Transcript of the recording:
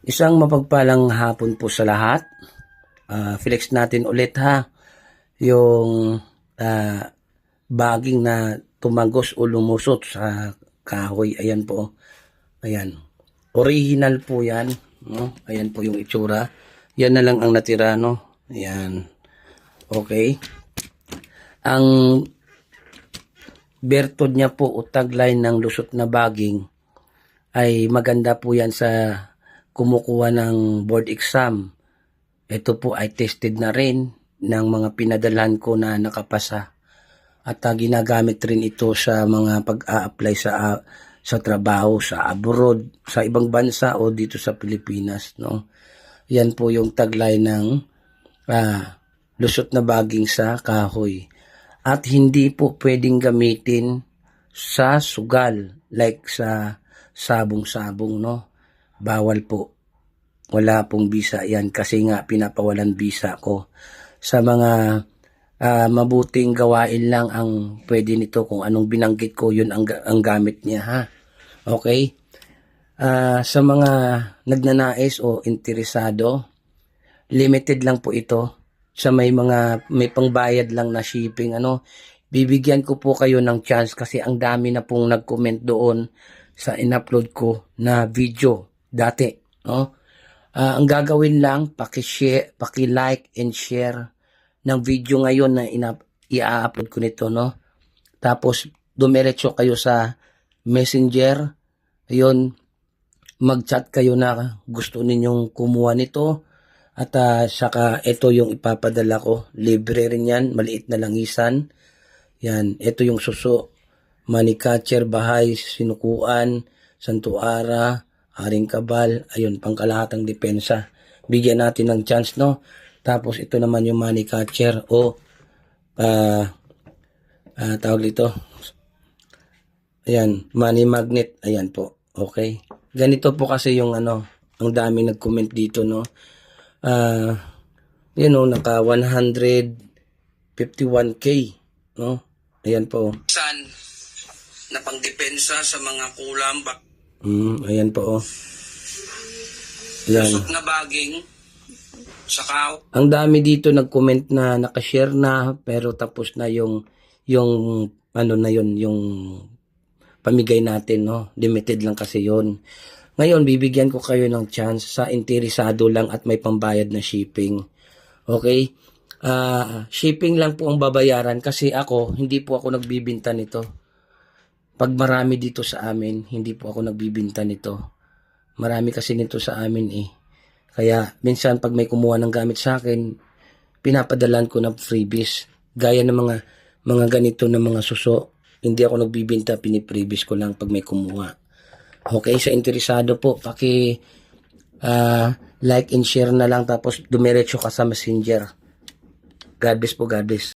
Isang mapagpalang hapon po sa lahat. Flex natin ulit ha, yung baging na tumagos o lumusot sa kahoy. Ayan po. Ayan. Original po yan. No? Ayan po yung itsura. Yan na lang ang natira. No? Ayan. Okay. Ang bertod niya po o tagline ng lusot na baging ay maganda po yan sa kumukuha ng board exam. Ito po ay tested na rin ng mga pinadalhan ko na nakapasa. At ginagamit rin ito sa mga pag-a-apply sa trabaho, sa abroad, sa ibang bansa o dito sa Pilipinas. No? Yan po yung tagline ng lusot na baging sa kahoy. At hindi po pwedeng gamitin sa sugal, like sa sabong-sabong, no? Bawal po. Wala pong bisa yan kasi nga pinapawalan bisa ko. Sa mga mabuting gawain lang ang pwede nito. Kung anong binanggit ko, yun ang gamit niya, ha? Okay? Sa mga nagnanais o interesado, limited lang po ito. Sa may pangbayad lang na shipping, bibigyan ko po kayo ng chance kasi ang dami na pong nag-comment doon sa in-upload ko na video dati, no? Ang gagawin lang, paki-share, paki-like and share ng video ngayon na i-upload ko nito, no? Tapos dumiretso kayo sa Messenger, ayun, mag-chat kayo na gusto ninyong kumuha nito at saka ito yung ipapadala ko, libre rin yan, maliit na langisan. Yan, ito yung suso, money catcher, bahay, sinukuan, santuara, haring kabal, ayun, pangkalahatang depensa. Bigyan natin ng chance, no? Tapos ito naman yung money catcher o tawag dito. Ayan, money magnet, ayan po. Okay. Ganito po kasi yung ang dami nag-comment dito, no? Naka 151k, no? Ayan po. San na pangdepensa sa mga kulam ba? Ayan po, oh. Ayan. Lusot na baging sa kao. Ang dami dito nag-comment na nakashare na pero tapos na yung pamigay natin, no? Limited lang kasi yon. Ngayon, bibigyan ko kayo ng chance sa interesado lang at may pambayad na shipping. Okay? Shipping lang po ang babayaran kasi hindi po ako nagbibinta nito. Pag marami dito sa amin, hindi po ako nagbibinta nito. Marami kasi nito sa amin eh. Kaya minsan pag may kumuha ng gamit sa akin, pinapadalan ko ng freebies. Gaya ng mga ganito na mga suso. Hindi ako nagbibinta, pinipreebies ko lang pag may kumuha. Okay, sa interesado po, like and share na lang tapos dumiretso ka sa Messenger. God bless po, God bless.